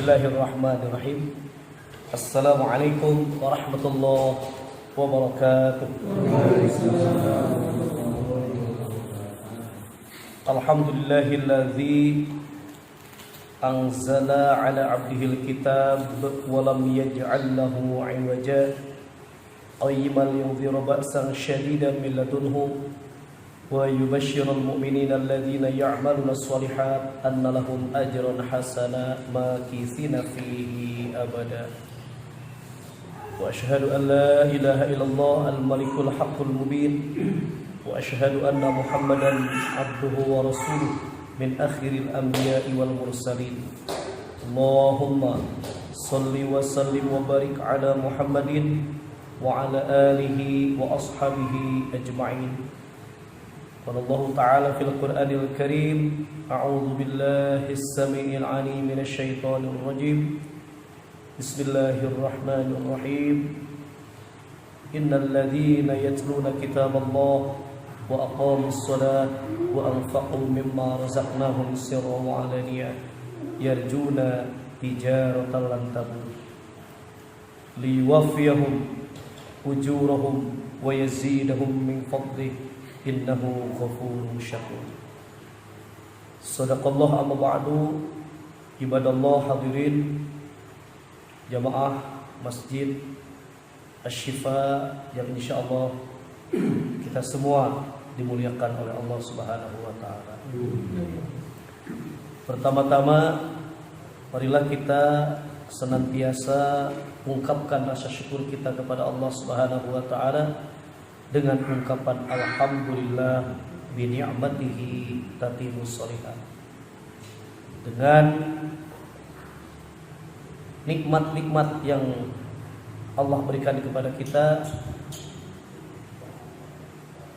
Bismillahirrahmanirrahim. Assalamualaikum warahmatullahi wabarakatuh. Alhamdulillahilladzi anzala ala abdihil kitab wa lam yaj'al lahu 'iwaja qayyiman yunziru ba'san shadidan min ladunhu wa yubashshirul mu'minina alladhina ya'maluna as-solihat anna lahum ajran hasana makithina fihi abada. Wa asyhadu an la ilaha illallah al-malikul haqqul mubin wa asyhadu anna Muhammadan abduhu wa rasuluh min akhiril anbiya'i wal mursalin. Allahumma salli wa sallim wa barik ala Muhammadin wa ala alihi wa ashabihi ajma'in. قال الله تعالى في القرآن الكريم أعوذ بالله السميع العليم من الشيطان الرجيم بسم الله الرحمن الرحيم إن الذين يتلون كتاب الله وأقاموا الصلاة وأنفقوا مما رزقناهم سرا وعلانية يرجون تجارة لن تبور ليوفيهم أجورهم ويزيدهم من فضله innahu ghafurun syakur. Shadaqallah amma ba'du. Ibadallah hadirin jamaah Masjid Asy-Syifa yang insyaallah kita semua dimuliakan oleh Allah Subhanahu wa taala. Pertama-tama marilah kita senantiasa mengungkapkan rasa syukur kita kepada Allah Subhanahu wa taala dengan ungkapan alhamdulillah bi ni'matihi tatimmus shalihat. Dengan nikmat-nikmat yang Allah berikan kepada kita,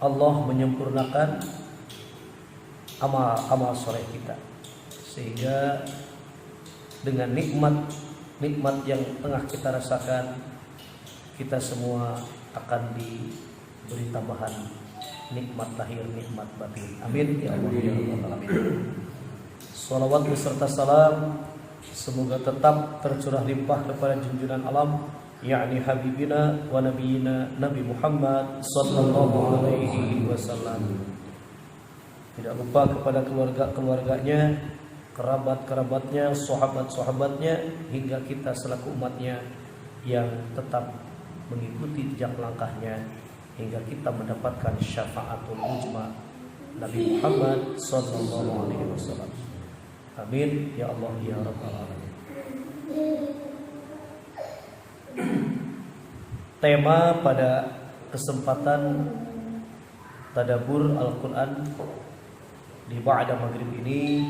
Allah menyempurnakan amal soleh kita, sehingga dengan nikmat yang tengah kita rasakan, kita semua akan diberi tambahan nikmat lahir, nikmat batin. Amin ya Allah ya rabbal alamin. Shalawat beserta salam semoga tetap tercurah limpah kepada junjungan alam, yakni habibina wa nabiyina Nabi Muhammad sallallahu alaihi wasallam. Tidak lupa kepada keluarga-keluarganya, kerabat-kerabatnya, sahabat-sahabatnya, hingga kita selaku umatnya yang tetap mengikuti jejak langkahnya hingga kita mendapatkan syafaatul ujma Nabi Muhammad sallallahu alaihi wasallam. Amin ya Allah ya rabbal alamin. Tema pada kesempatan tadabbur Al-Qur'an di ba'da maghrib ini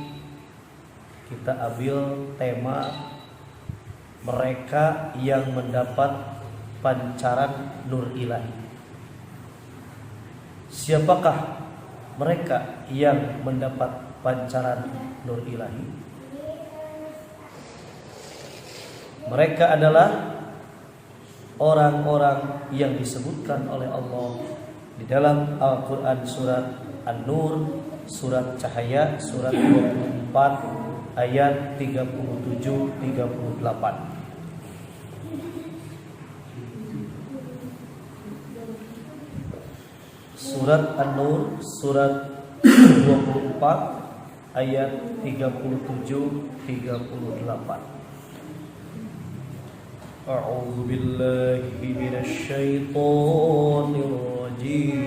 kita ambil tema mereka yang mendapat pancaran nur ilahi. Siapakah mereka yang mendapat pancaran nur ilahi? Mereka adalah orang-orang yang disebutkan oleh Allah di dalam Al-Quran surat An-Nur, surat Cahaya, surat 24 ayat 37-38. Surat An-Nur surat 24 ayat 37-38. A'udzu billahi minasy syaithanir rajim.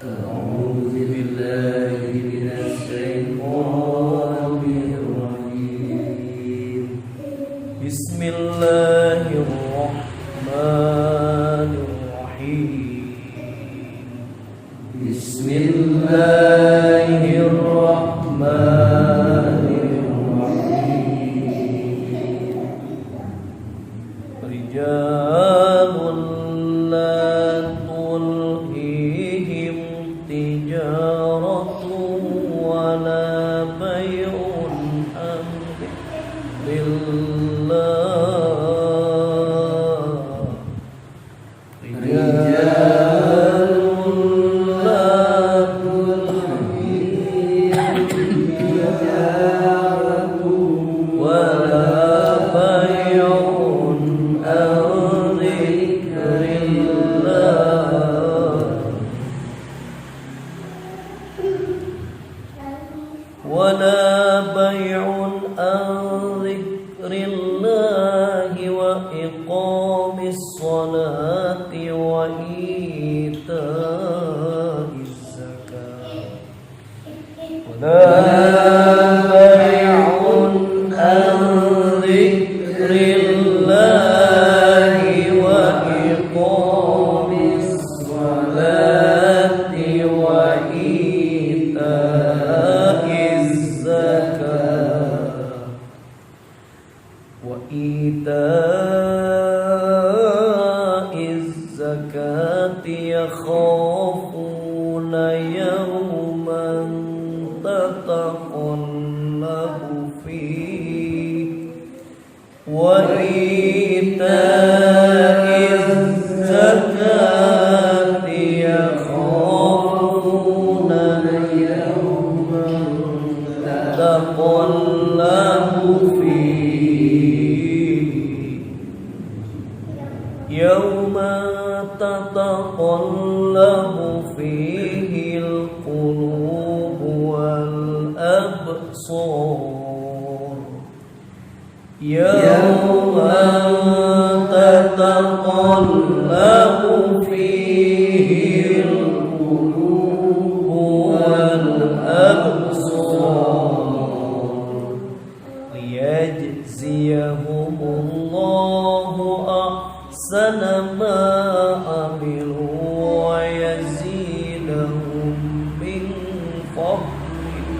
A'udzu billahi minasy syaithanir rajim. Bismillahirrahmanirrahim. Bismillahirrahmanirrahim. Rijalun la tulhihim tijaratun wa la bai'un an dzikrillahi wa iqamis salati wa ita'iz zakat. Wala bai'un an dzikrillahi wa iqamis salati wa ita'iz zakat wa ita'iz zakati yakhafuna yawman tataqallabu fihi wa ita'iz zakati yakhafuna yawman tataqallabu fihi al-qulub wal absar yawma tataqallabu fihi al-qulub wal absar liyajziyahumullahu ahsana ma amilu wa yazidahum min fadlihi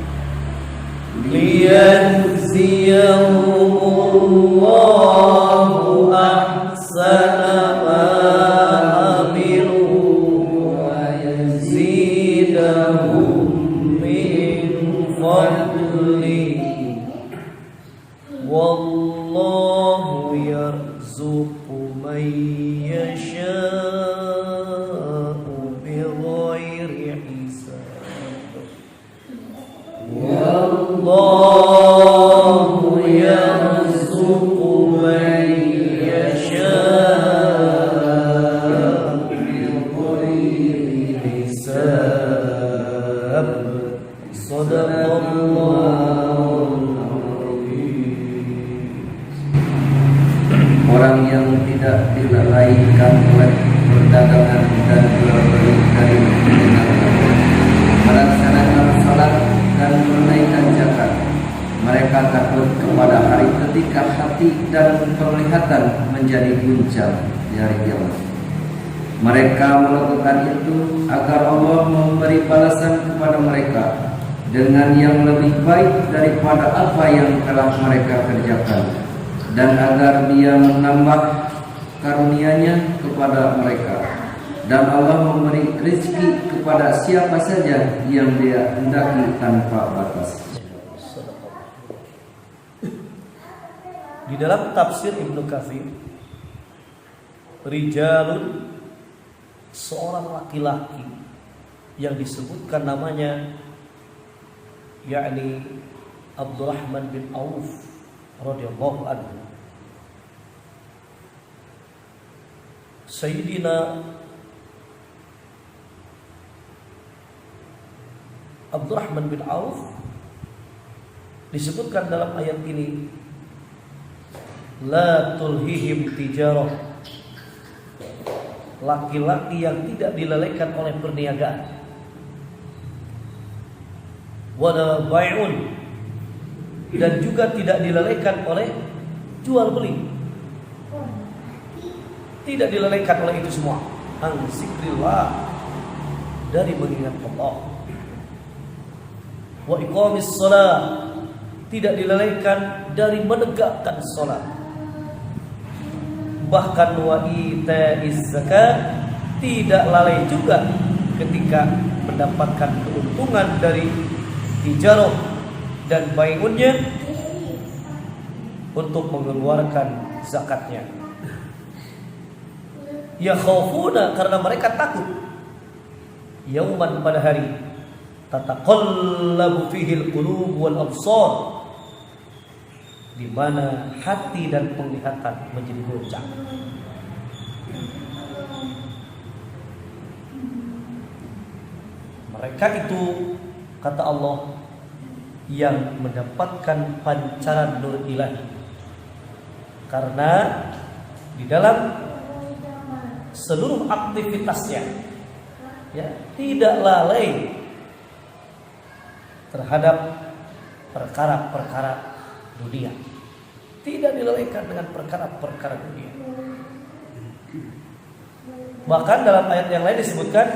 liyajziyahumullahu ahsana ma amilu wa yazidahum min fadlihi wallahu yarzuqu man yasha'u bighairi hisab. Wallahu yarzuqu man yasha'u bighairi hisab. Shadaqallahu. Orang yang tidak dilalaikan oleh perdagangan dan jual beli dari dengan melaksanakan salat dan menunaikan zakat. Mereka takut kepada hari ketika hati dan penglihatan menjadi gunjal di hari kiamat. Mereka melakukan itu agar Allah memberi balasan kepada mereka dengan yang lebih baik daripada apa yang telah mereka kerjakan, dan agar Dia menambah karunia-Nya kepada mereka, dan Allah memberi rezeki kepada siapa saja yang Dia hendaki tanpa batas. Di dalam tafsir Ibnu Katsir, rijalun, seorang laki-laki yang disebutkan namanya yakni Abdurrahman bin Auf radhiyallahu anhu. Sayyidina Abdurrahman bin Auf disebutkan dalam ayat ini, la tulhihim tijarah, laki-laki yang tidak dilalaikan oleh perniagaan, wala bai'un, dan juga tidak dilalaikan oleh jual beli, tidak dilalaikan oleh itu semua, an zikrillah, dari mengingat Allah, wa iqamis shalah, tidak dilalaikan dari menegakkan salat, bahkan wa ita'iz zakat, tidak lalai juga ketika mendapatkan keuntungan dari tijarah dan bai'unnya untuk mengeluarkan zakatnya. Ya khawfuna, karena mereka takut, yauman, pada hari, tataqallabu fihil qulub wal absar, di mana hati dan penglihatan menjadi goncang. Mereka itu, kata Allah, yang mendapatkan pancaran nur ilahi. Karena di dalam seluruh aktivitasnya ya, tidak lalai terhadap perkara-perkara dunia. Tidak dilalaikan dengan perkara-perkara dunia. Bahkan dalam ayat yang lain disebutkan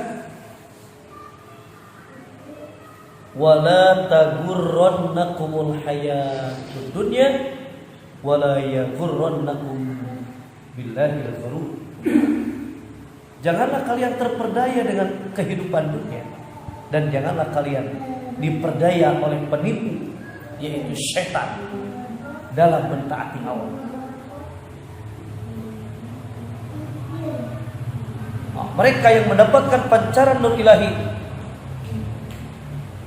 wala tagurrannakumul hayatud dunya wala yaghurrannakum billahil ghurur. Janganlah kalian terperdaya dengan kehidupan dunia, dan janganlah kalian diperdaya oleh penipu, yaitu setan, dalam mentaati Allah. Mereka yang mendapatkan pancaran nur ilahi,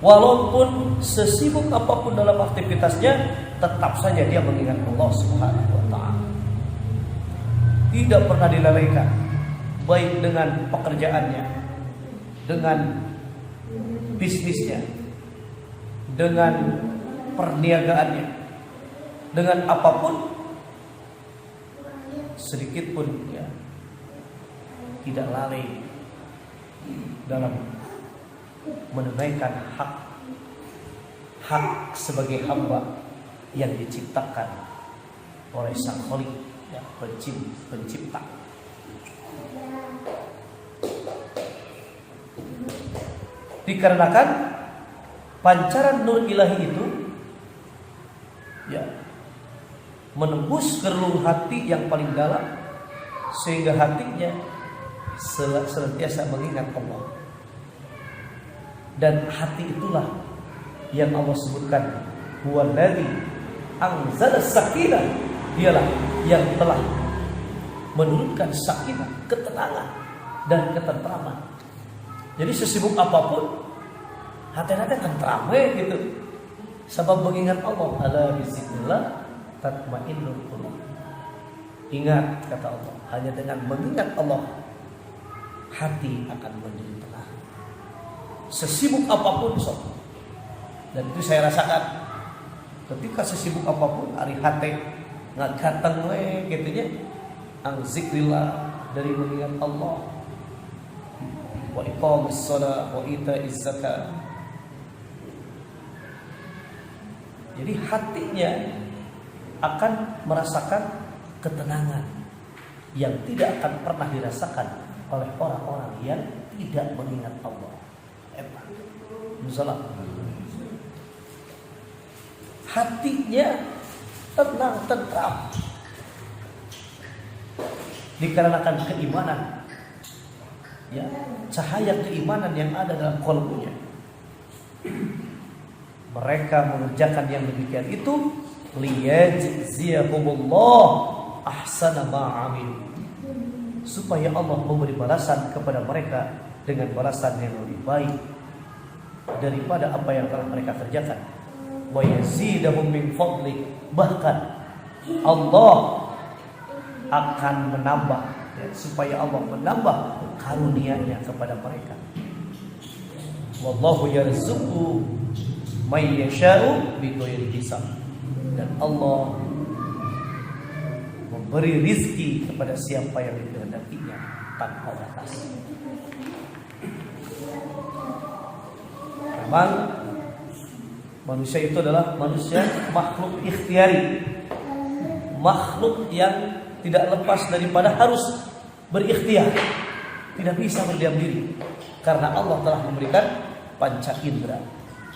walaupun sesibuk apapun dalam aktivitasnya, tetap saja dia mengingat Allah Subhanahu wa ta'ala. Tidak pernah dilalaikan, baik dengan pekerjaannya, dengan bisnisnya, dengan perniagaannya, dengan apapun, sedikit pun ya tidak lalai dalam menunaikan hak sebagai hamba yang diciptakan oleh Sang Khalik, ya, pencipta. Dikarenakan pancaran nur ilahi itu ya menembus relung hati yang paling dalam, sehingga hatinya senantiasa mengingat Allah. Dan hati itulah yang Allah sebutkan huwallazi anzala sakinah, dialah yang telah menurunkan sakinah, ketenangan dan ketentraman. Jadi sesibuk apapun hati-hati tentram gitu. Sebab mengingat Allah, ala bizikrillah tatmainnul qulub. Ingat, kata Allah, hanya dengan mengingat Allah hati akan menjadi tenang. Sesibuk apapun sob. Dan itu saya rasakan ketika sesibuk apapun hari hati ngagateng we gitunya ang zikrillah, dari mengingat Allah, wa iqamis shalah wa itaiz zakat. Jadi hatinya akan merasakan ketenangan yang tidak akan pernah dirasakan oleh orang-orang yang tidak mengingat Allah. Misalnya hatinya tenang, tentram, dikarenakan keimanan, ya, cahaya keimanan yang ada dalam qalbunya. Mereka mengerjakan yang demikian itu liyajziyahumullah ahsana ma 'amilu, supaya Allah memberi balasan kepada mereka dengan balasan yang lebih baik daripada apa yang telah mereka kerjakan. Wa yazidahum min fadli, bahkan Allah akan menambah, ya, supaya Allah menambah karunia-Nya kepada mereka. Wallahu yarzuqu may yasha'u bighairi hisab, dan Allah memberi rizki kepada siapa yang dikehendakinya tanpa batas. Memang manusia itu adalah manusia makhluk ikhtiari, makhluk yang tidak lepas daripada harus berikhtiar, tidak bisa berdiam diri, karena Allah telah memberikan panca indera,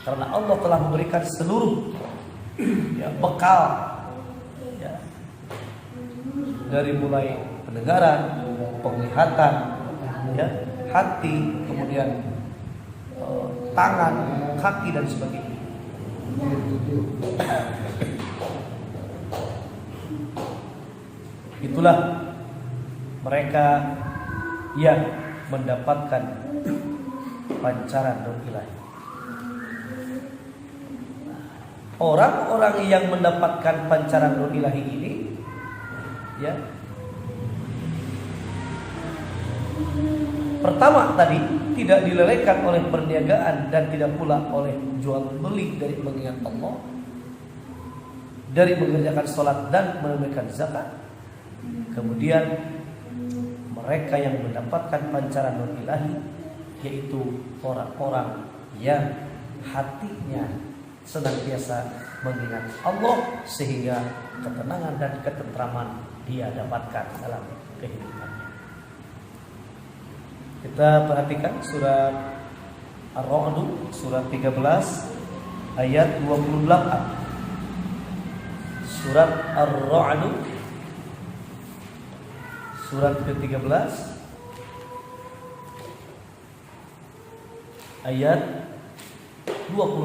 karena Allah telah memberikan seluruh, ya, bekal, ya, dari mulai pendengaran, penglihatan, ya, hati, kemudian tangan, kaki dan sebagainya. Itulah mereka yang mendapatkan pancaran nur ilahi. Orang-orang yang mendapatkan pancaran nur ilahi ini, ya, Pertama tadi tidak dilelehkan oleh perniagaan dan tidak pula oleh jual beli dari mengingat Allah, dari mengerjakan sholat dan menunaikan zakat. Kemudian mereka yang mendapatkan pancaran nur ilahi yaitu orang-orang yang hatinya senantiasa mengingat Allah sehingga ketenangan dan ketentraman dia dapatkan dalam kehidupannya. Kita perhatikan surat Ar-Ra'd surat 13 ayat 28. Surat Ar-Ra'd surat ke-13 ayat 28.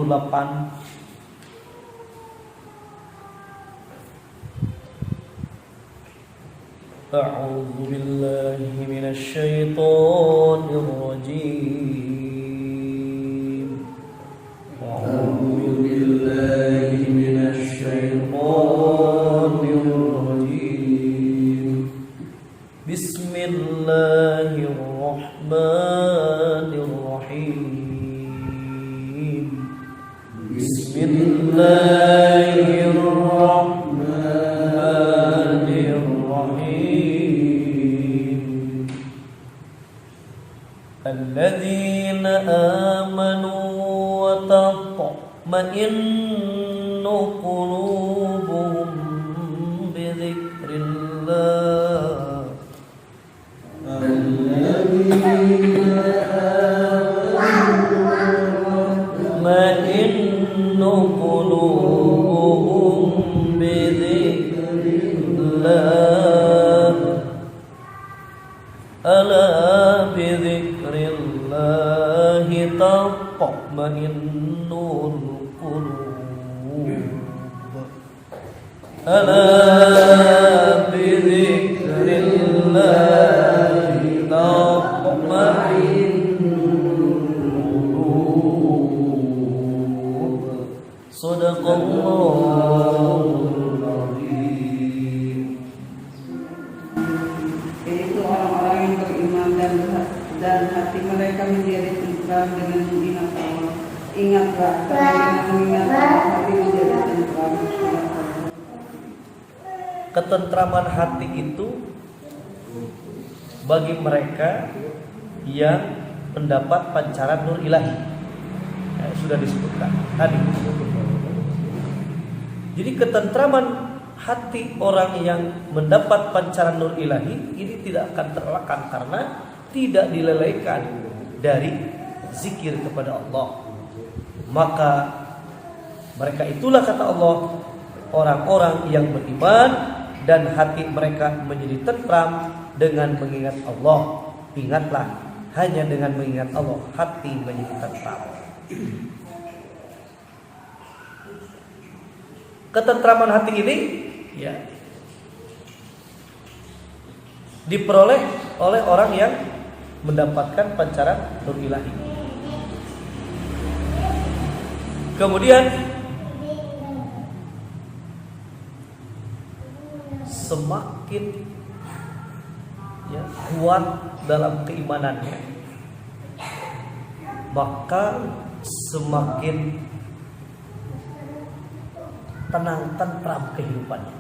A'udzu billahi minasy syaithanir rajim. A'udzu billahi minasy syaithanir rajim. Bismillahirrahmanirrahim. Bismillahirrahmanirrahim. Alladzina amanu wa tatma'innu qulubuhum bi dzikrillah. Ma'innu qulubuhum bi dzikrillah. Ala bi dzikrillah tatma'innul qulub. Ala bi dzikrillah Sadaqallahul Azim. Yaitu orang-orang yang beriman dan hati mereka menjadi tentram dengan mengingat Allah. Ingatlah, dengan mengingat Allah hati menjadi tentram. Ketentraman hati itu bagi mereka yang mendapat pancaran nur ilahi. Sudah disebutkan tadi. Jadi ketentraman hati orang yang mendapat pancaran nur ilahi ini tidak akan terelakkan karena tidak dilelehkan dari zikir kepada Allah. Maka mereka itulah kata Allah orang-orang yang beriman dan hati mereka menjadi tentram dengan mengingat Allah. Ingatlah, hanya dengan mengingat Allah hati menjadi tentram. Ketentraman hati ini ya diperoleh oleh orang yang mendapatkan pancaran nur ilahi. Kemudian semakin ya, kuat dalam keimanannya, maka semakin tenang tentram kehidupannya.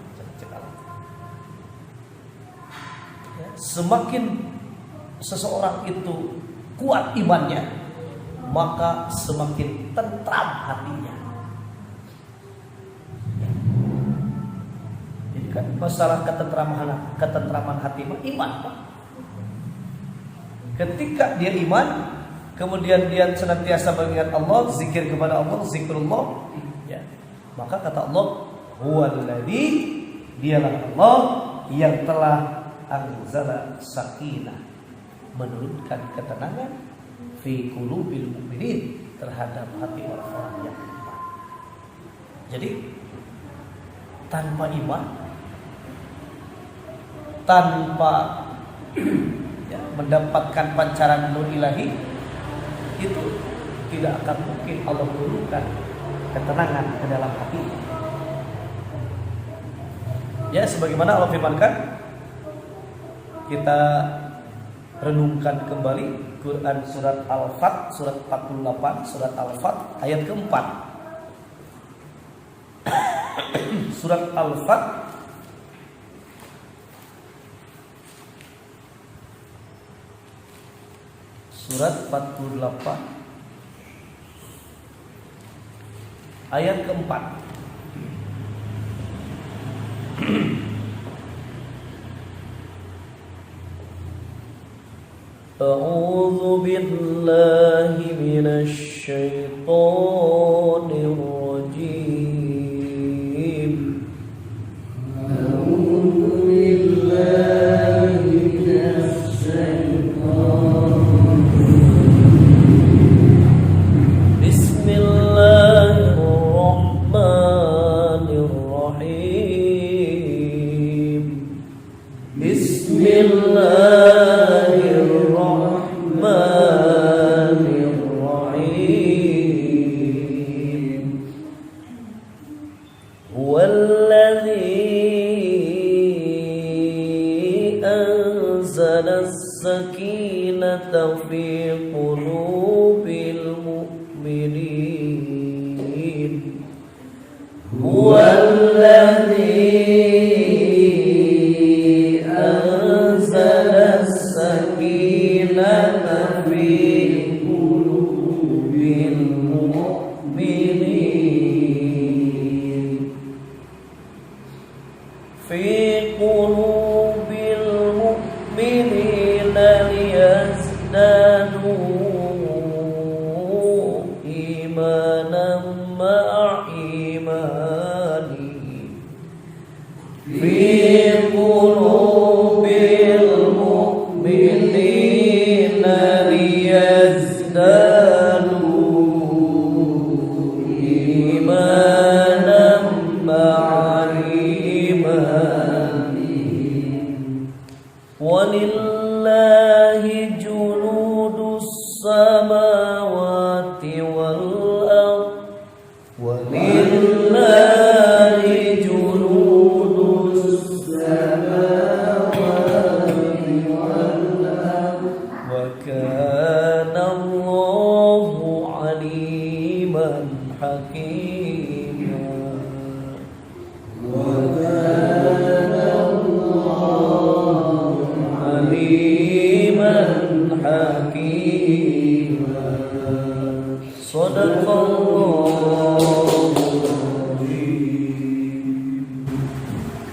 Ya, semakin seseorang itu kuat imannya, maka semakin tentram hatinya. Jadi kan masalah ketentraman hati iman, Pak. Ketika dia iman, kemudian dia senantiasa mengingat Allah, zikir kepada Allah, zikrullah, ya. Maka kata Allah, huwallazi, dialah Allah yang telah anzala sakinah, menurunkan ketenangan fi qulubil mu'minin, terhadap hati orang-orang yang beriman. Jadi tanpa iman, tanpa ya, mendapatkan pancaran nur ilahi, itu tidak akan mungkin Allah turunkan ketenangan ke dalam hati. Ya, sebagaimana Allah firmankan, kita renungkan kembali Quran surat Al-Fat, surat 48, surat Al-Fat ayat keempat. Surat Al-Fat surat 48 ayat keempat. A'udzu billahi minasy syaithanir rajim. A'udzu billahi minasy syaitonir rajim. Bismillahirrahmanirrahim. Bismillahirrahmanirrahim. Huwallazi anzala as-sakinata fi qulubil mu'minin. Huwallazi anzala as-sakinata fi qulubil mu'minin. Fi qulubil mu'minina liyazdadu imanan ma'a imani. Fi qulubil mu'minina liyazdadu imanan ma'a imani. Walillahi junudus samawati wal ardh. Walillahi junudus samawati wal ardh. Wa kana Allahu aliman hakima. Wa kana Allahu aliman hakima. Shadaqallahul azim.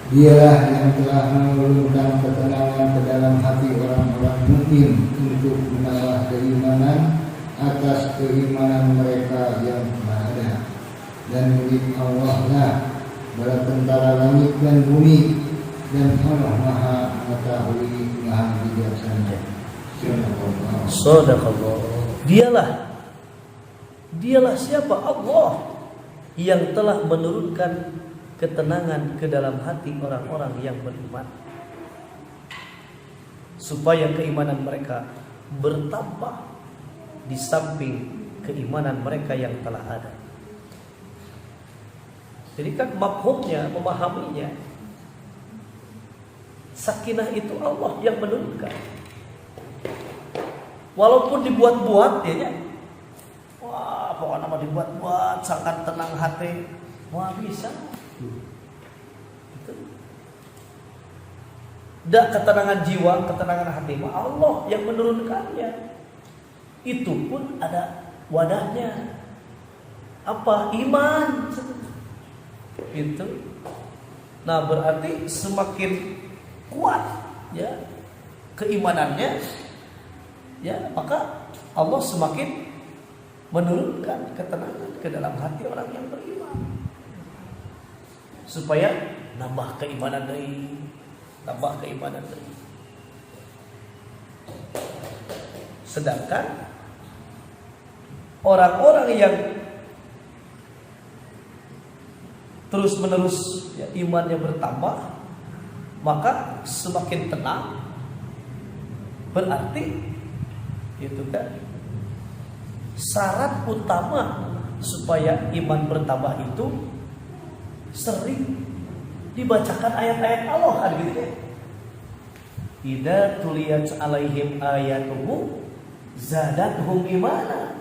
Dialah yang telah menurunkan ketenangan ke dalam hati orang-orang mukmin untuk menambah keimanan atas keimanan mereka yang telah ada. Dan milik Allah lah bala tentara langit dan bumi, dan Allah Maha mengetahui, Maha bijaksana. Shadaqallah. Dialah siapa? Allah yang telah menurunkan ketenangan ke dalam hati orang-orang yang beriman, supaya keimanan mereka bertambah di samping keimanan mereka yang telah ada. Jadi kan mafhumnya, memahaminya, sakinah itu Allah yang menurunkan. Walaupun dibuat-buat ya, wah pokoknya nama dibuat-buat sangat tenang hati, wah bisa. Itu. Dak ketenangan jiwa, ketenangan hati, Allah yang menurunkannya. Itu pun ada wadahnya. Apa? Iman. Itu. Nah berarti semakin kuat ya keimanannya, ya maka Allah semakin menurunkan ketenangan ke dalam hati orang yang beriman, supaya nambah keimanan dari, nambah keimanan dari. Sedangkan orang-orang yang terus menerus ya, imannya bertambah, maka semakin tenang. Berarti itu kan syarat utama supaya iman bertambah itu sering dibacakan ayat-ayat Allah kan gitu ya. idza tuliyat alaihim ayatuhu zadatuhum imana.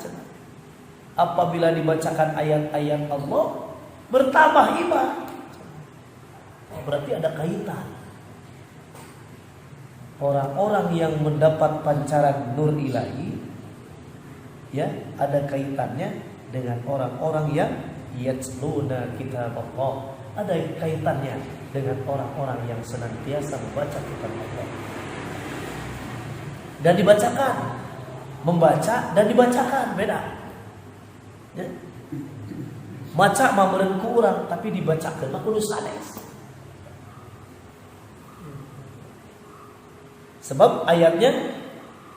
Apabila dibacakan ayat-ayat Allah bertambah iman. Berarti ada kaitan. Orang-orang yang mendapat pancaran nur ilahi, ya, ada kaitannya dengan orang-orang yang yatluna kitab Allah. Ada kaitannya dengan orang-orang yang senantiasa membaca kitab Allah. Dan dibacakan, membaca dan dibacakan beda. Ya. Maca mah meureun ku urang tapi dibacakeun mah kudu sanes. Sebab ayatnya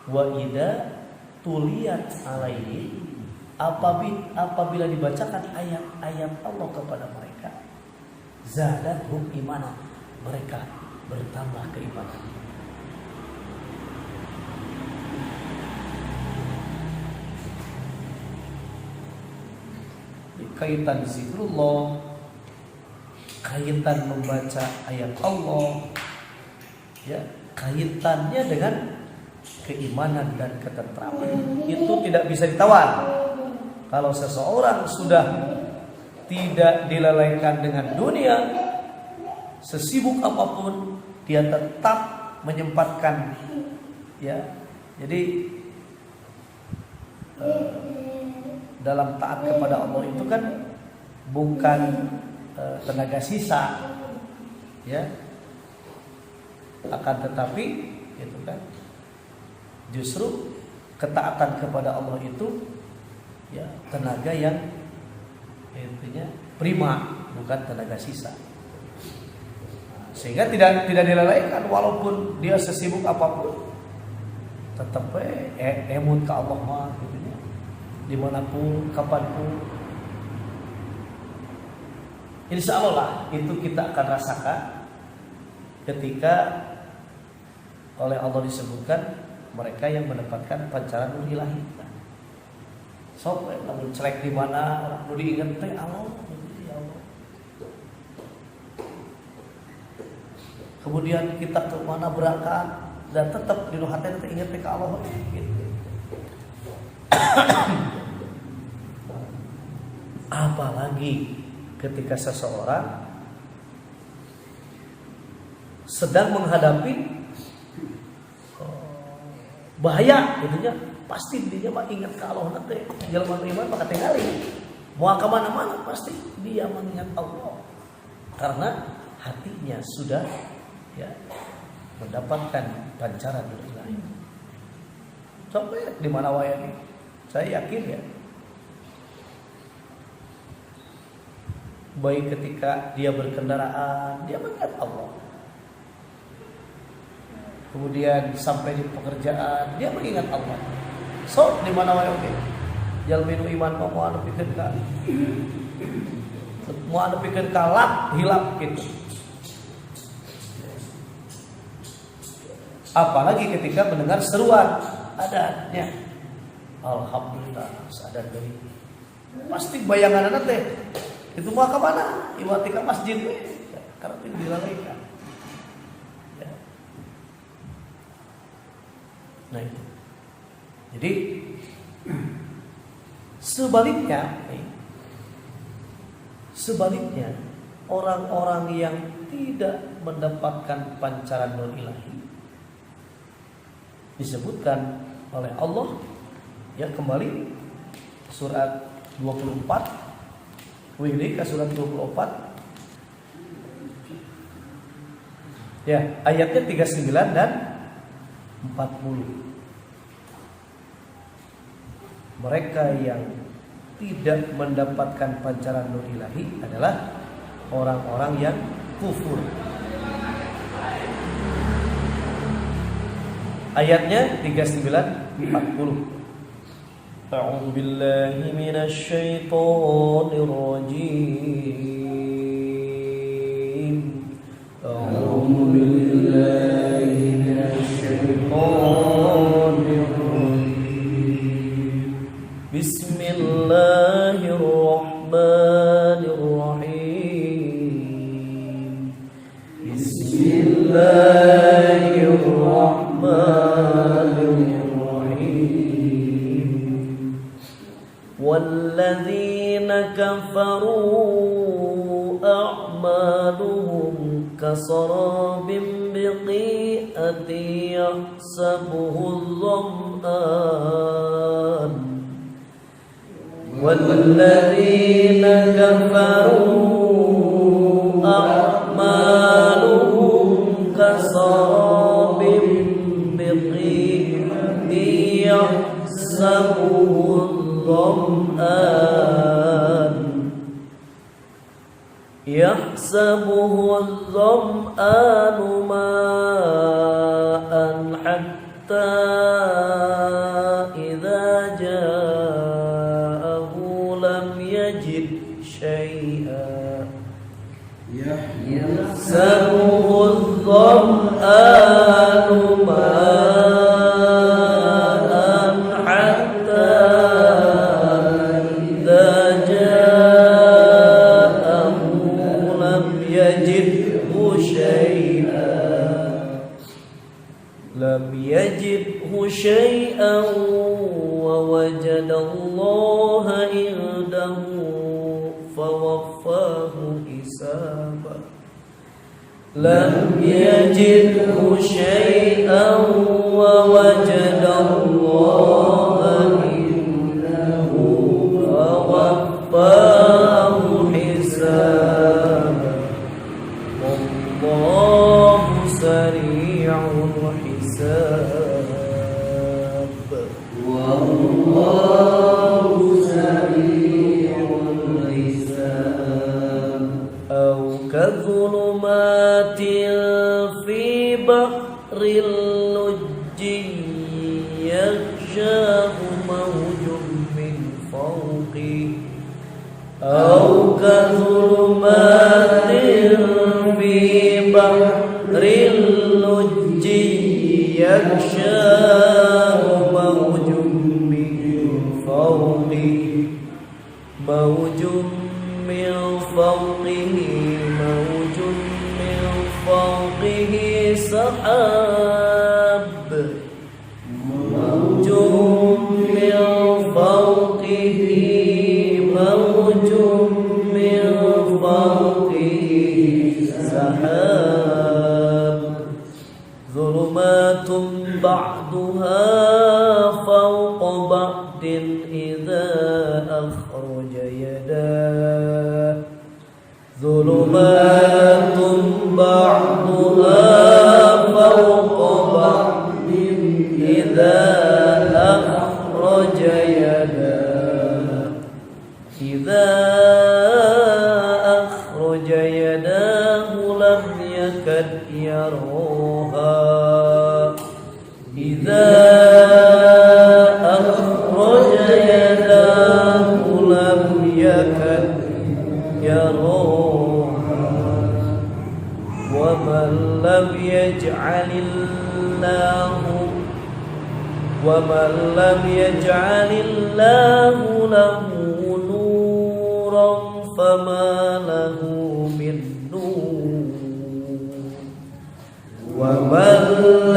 wa idza tuliyat alaihi, apabila dibacakan ayat-ayat Allah kepada mereka, zadatuhum imana, mereka bertambah keimanan. Kaitan zikrullah, kaitan membaca ayat Allah, ya, kaitannya dengan keimanan dan ketentraman itu tidak bisa ditawar. Kalau seseorang sudah tidak dilalaikan dengan dunia, sesibuk apapun dia tetap menyempatkan, ya. Jadi dalam taat kepada Allah itu kan bukan tenaga sisa, ya. Akan tetapi itu kan justru ketaatan kepada Allah itu, ya, tenaga yang intinya prima, bukan tenaga sisa. Sehingga tidak dilalaikan walaupun dia sesibuk apapun, tetap emut ke Allah mah gitu ya. Dimanapun, kapanpun, insya Allah itu kita akan rasakan ketika oleh Allah disebutkan mereka yang mendapatkan pancaran nur ilahi. Sok namun celek di mana orang nu diingat teh Allah, ya Allah. Kemudian kita ke mana berangkat dan tetap di hati kita ingat ke Allah gitu. Apalagi ketika seseorang sedang menghadapi bahaya, itunya pasti dia mah ingat ke Allah nanti. Jelema iman maka tinggali. Mau ke mana-mana pasti dia mengingat Allah. Karena hatinya sudah, ya, mendapatkan pancaran nur ilahi. Sampai di mana wae ini. Saya yakin, ya. Baik ketika dia berkendaraan, dia mengingat Allah. Kemudian sampai di pekerjaan, dia mengingat Allah. So, di mana wae oke. Jalminu iman mau anu pikeun ka. Mau anu pikeun kalap, hilap gitu. Apalagi ketika mendengar seruan adanya. Alhamdulillah, sadar dari. Pasti bayangan teh itu mau ke mana? Iwati ka masjid we. Karena itu dilalaikan. Ya. Nah itu. Jadi sebaliknya orang-orang yang tidak mendapatkan pancaran nur ilahi disebutkan oleh Allah, ya, kembali surat 24. Wihdi ke surat 24. Ya, ayatnya 39 dan 40. Mereka yang tidak mendapatkan pancaran nur ilahi adalah orang-orang yang kufur. Ayatnya 39 40. A'udzu billahi minasy syaithanir rajim. A'udzu billahi minasy syaithanir rajim. Bismillahirrahmanirrahim. Bismillahirrahmanirrahim. أعمالهم كسراب بقيعة يحسبه الظمآن والذين كفروا أعمالهم كسراب بقيعة يحسبه الظمآن ماء حتى إذا جاءه لم يجد شيئا يحسبه الظمآن ماء حتى إذا جاءه لم يجده شيئا ووجد الله عنده فوفاه حسابه لم يجده شيئا ووجد الله عنده فوفاه حسابه والله سريع الحساب أو كظلمات في بحر اللج يغشاه موج من فوقه أو كظلمات في بحر اللج يغشاه موج من فوقه سحاب موج من فوقه سحاب ظلمات بعضها فوق بعض إذا أخرج يداه ظلمات بعضها فوق بعض إذا أخرج يداه لم يكد يراها إذا أخرج يداه لم يكد يراها ومن لم يجعل الله له نورا فما له من نور ومن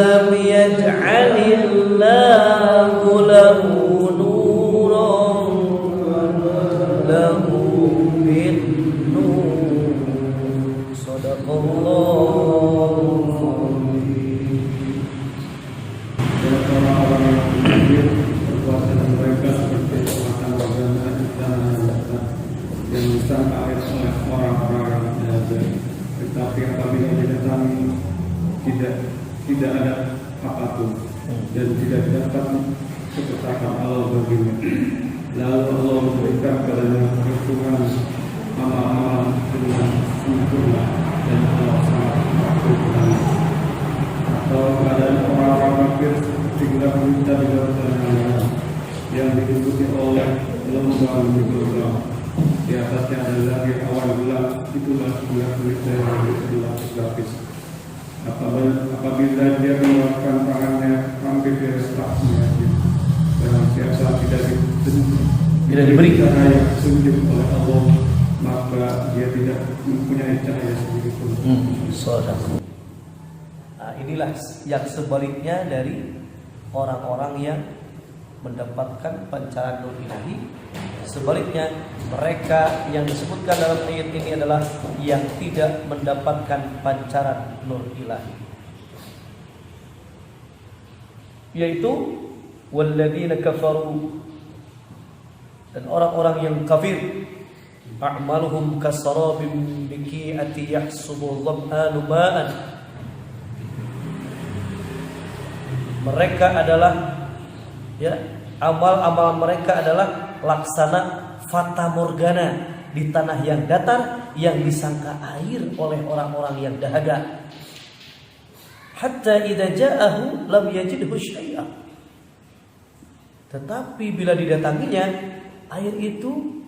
لم يجعل الله له نورا له من نور صدق الله yang disangka oleh orang-orang tetapi apabila didatangi tidak ada apapun dan tidak dapat ketetapan Allah baginya, lalu Allah memberikan kepadanya perhitungan amal-amal dengan sempurna dan Allah sangat berkenan. Atau keadaan orang-orang kafir tinggal minta di dalam tanah yang diikuti oleh lembah gelap. Di atasnya ada lagi awan gelap, itulah kulit dari berlapis-lapis. Apabila dia mengeluarkan tangannya, hampir dia letaknya. Barang siapa tidak diberi cahaya sunjuk oleh Allah, maka dia tidak mempunyai cahaya sedikitpun. Nah, inilah yang sebaliknya dari orang-orang yang mendapatkan pancaran nur ilahi. Sebaliknya, mereka yang disebutkan dalam ayat ini adalah yang tidak mendapatkan pancaran nur ilahi, yaitu walladzina kafaru, dan orang-orang yang kafir, a'maluhum kasarabin biqi'ati yahsubu dham'anu ma'an. Mereka adalah amal-amal mereka adalah laksana fata morgana di tanah yang datar yang disangka air oleh orang-orang yang dahaga. Hatta idza ja'ahu lam yajidhu syai'a. Tetapi bila didatanginya air itu,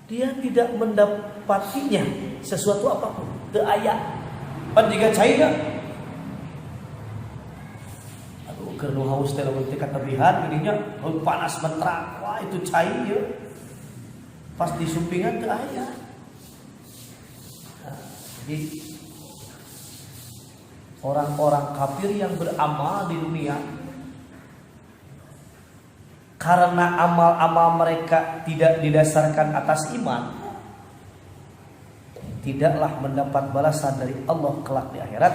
dia tidak mendapatinya sesuatu apapun. Teu aya. Pan jika cair, aduh keur nu haus teh lamun teh katabihan geuninnya panas mentrak. Wah, itu cair ya. Pas disumpingan teu aya. Nah, jadi orang-orang kafir yang beramal di dunia, karena amal-amal mereka tidak didasarkan atas iman, tidaklah mendapat balasan dari Allah kelak di akhirat.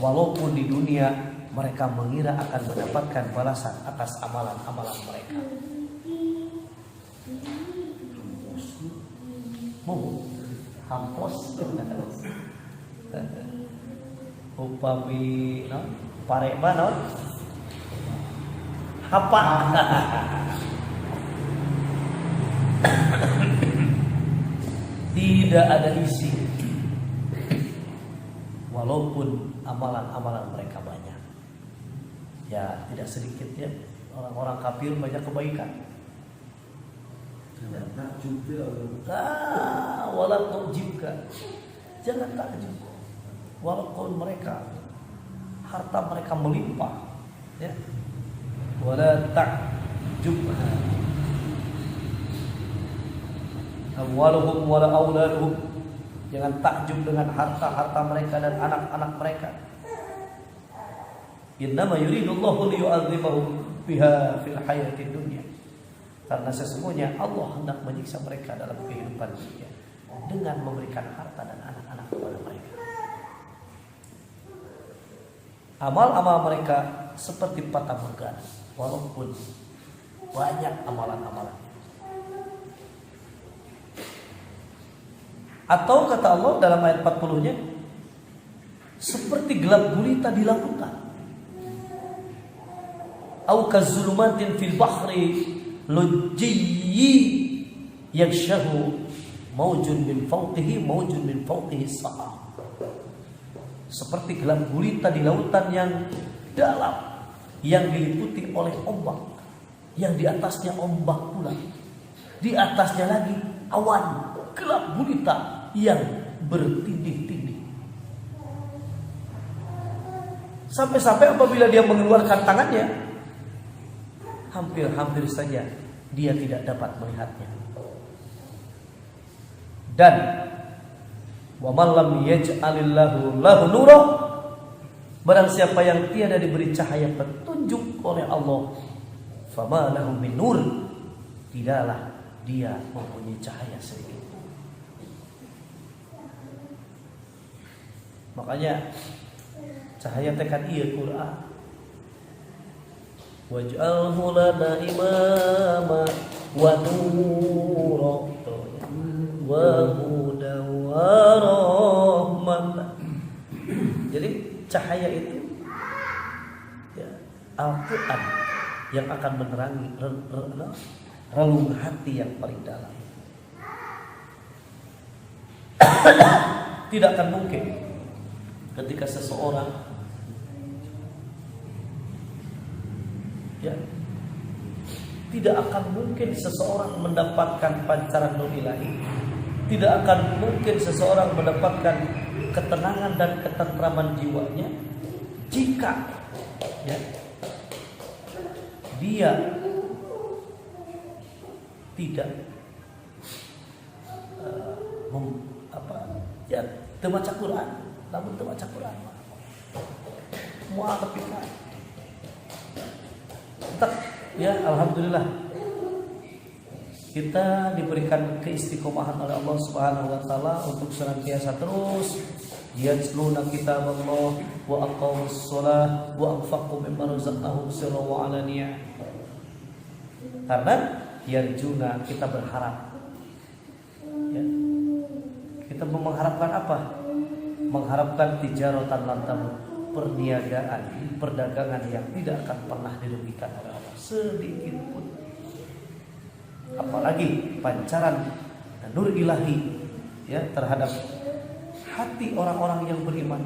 Walaupun di dunia mereka mengira akan mendapatkan balasan atas amalan-amalan mereka. Hampos upami parema naon apa tidak ada isi, walaupun amalan-amalan mereka banyak. Ya, tidak sedikit ya orang-orang kafir banyak kebaikan. Jangan takjub ya. Wala tujibka. Jangan takjub. Walaupun mereka harta mereka melimpah, ya. Wala takjub. Amwaluhum wala auladuhum. Jangan takjub dengan harta-harta mereka dan anak-anak mereka. Innama yuridullahu liyu'adzibahum biha fil hayatid dunya. Karena sesungguhnya Allah hendak menyiksa mereka dalam kehidupan dunia dengan memberikan harta dan anak-anak kepada mereka. Amal-amal mereka seperti fata morgana, walaupun banyak amalan-amalan. Atau kata Allah dalam ayat 40-nya, seperti gelap gulita di lautan. Au kazulumatin fil bahri lujiyyi yakshahu maujun min fawqihi maujun min fawqihi sahab. Seperti gelap gulita di lautan yang dalam, yang diliputi oleh ombak, yang di atasnya ombak pula, di atasnya lagi awan gelap gulita yang bertindih-tindih. Sampai-sampai apabila dia mengeluarkan tangannya, hampir-hampir saja dia tidak dapat melihatnya. Dan wa man lam yaj'alillahu lahu nura, barang siapa yang tiada diberi cahaya petunjuk oleh Allah, fama lahu min nur, tidaklah dia mempunyai cahaya sedikit. Makanya cahaya tekan ieu Quran. Waj'alhu lana imama wa nura wa hudan wa rahmatan. Jadi cahaya itu ya, Al-Quran yang akan menerangi relung hati yang paling dalam. Tidak akan mungkin ketika seseorang ya, tidak akan mungkin seseorang mendapatkan pancaran nur ilahi, tidak akan mungkin seseorang mendapatkan ketenangan dan ketentraman jiwanya jika ya, dia tidak membaca Quran. Namun membaca Quran mu'alafikan. Ya, alhamdulillah kita diberikan keistiqomahan oleh Allah Subhanahu wa taala untuk senantiasa terus yatluna kitaballah wa aqamus shalah wa anfaqu mimma razaqnahum sirran wa alaniyah. Karena yarjuna, kita berharap. Ya. Kita mengharapkan apa? Mengharapkan tijaratan lan tamut, perniagaan, perdagangan yang tidak akan pernah dirugikan oleh Allah sedikit pun. Apalagi pancaran nur ilahi ya terhadap hati orang-orang yang beriman,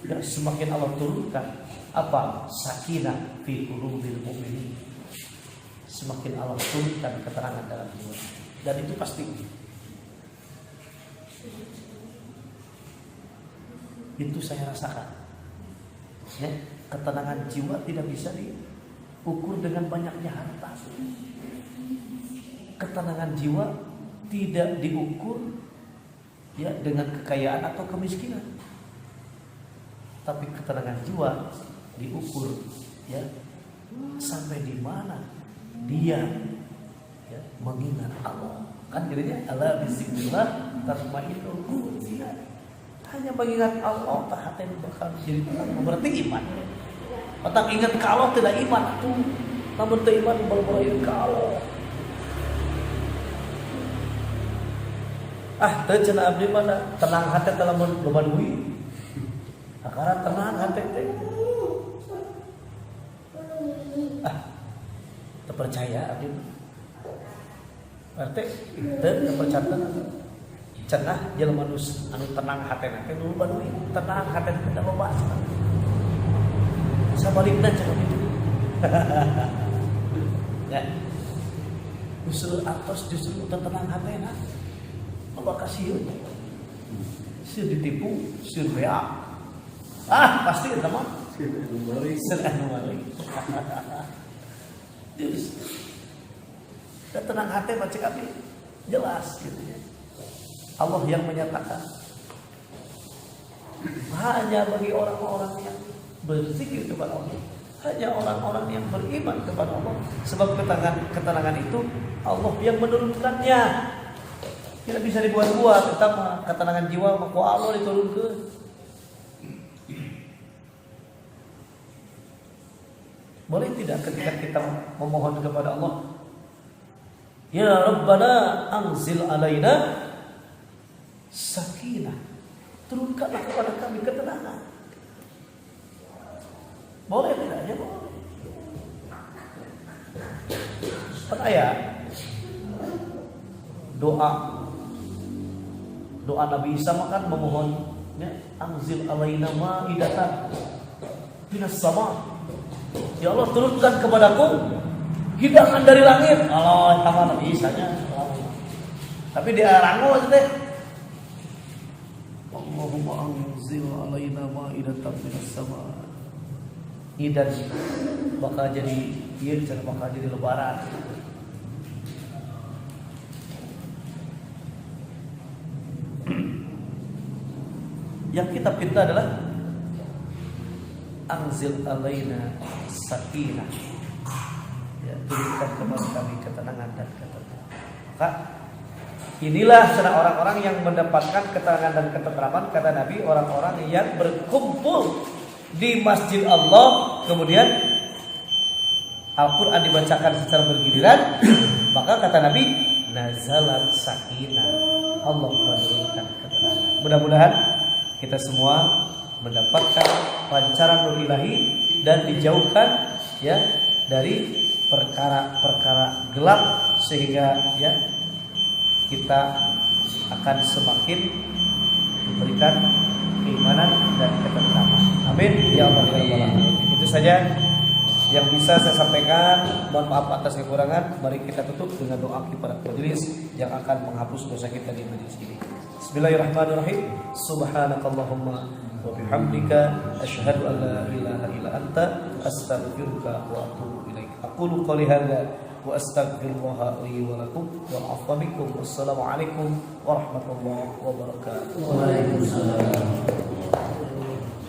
dan semakin Allah turunkan apa? Sakinah fi qulubil mu'minin. Semakin Allah turunkan keterangan dalam jiwa, dan itu pasti. Itu saya rasakan. Ya, ketenangan jiwa tidak bisa diukur dengan banyaknya harta. Ketenangan jiwa tidak diukur ya dengan kekayaan atau kemiskinan. Tapi ketenangan jiwa diukur ya sampai di mana dia ya mengingat Allah. Kan jadinya ala bizikrillah tatmainnul qulub. Hanya mengingat Allah hati bakal jadi tenang, berarti iman. Otak ingat ke Allah tidak iman tuh. Namun teu iman bal-balain ke Allah. Teu cenah abdi mana tenang hati dalam loba duit. Karena tenang hati teh. Terpercaya abdi. Berarti teu percaya. Cenah jelema anu tenang hatena teh loba duit, tenang hatena teh loba. Sabalikna cenah itu. Ya. Usul atos justru tenang hatena. Loba kasieun. Sieun ditipu, sieun beak. Pasti eta mah. Sieun anu balik. Terus tenang hati baca kami jelas gitu ya. Allah yang menyatakan hanya bagi orang-orang yang berzikir kepada Allah, hanya orang-orang yang beriman kepada Allah. Sebab ketenangan itu Allah yang menurunkannya, tidak bisa dibuat-buat. Pertama ketenangan jiwa maka Allah diturunkan. Boleh tidak ketika kita memohon kepada Allah, ya Rabbana anzil alaina sakinah, turunkanlah kepada kami ketenangan. Boleh tidak? Ya boleh. Ayat doa Nabi Isa makan memohon ya, anzil alaina ma'idatan minas sama. Ya Allah turunkan kepadaku hidangan dari langit. Allah sama Nabi Isa nya. Tapi dia rango aja deh. Allahumma anzil alaina ma'idatan minas sama. Idan bakal jadi ieu bakal jadi lebaran. Yang kita pinta adalah anzil alaina sakinah. Ya, turunkan kepada kami ketenangan dan ketentraman. Maka inilah orang-orang yang mendapatkan ketenangan dan ketentraman, kata Nabi, orang-orang yang berkumpul di masjid Allah, kemudian Al-Quran dibacakan secara bergiliran, maka kata Nabi, nazalat sakinah, Allah menurunkan ketenangan. Mudah-mudahan kita semua mendapatkan pancaran nur ilahi dan dijauhkan ya dari perkara-perkara gelap, sehingga ya kita akan semakin diberikan keimanan dan ketentraman. Amin ya Allah ya Rabbal alamin. Itu saja yang bisa saya sampaikan. Mohon maaf atas kekurangan. Mari kita tutup dengan doa kepada majelis yang akan menghapus dosa kita di majelis ini. Bismillahirrahmanirrahim. Subhanakallahumma wa bihamdika asyhadu an la ilaha illa anta astaghfiruka wa atubu ilaik. Aqulu qouli hadza wa astaghfirullah li wa lakum wa afwa minkum. Wassalamu alaikum warahmatullahi wabarakatuh. Waalaikumsalam.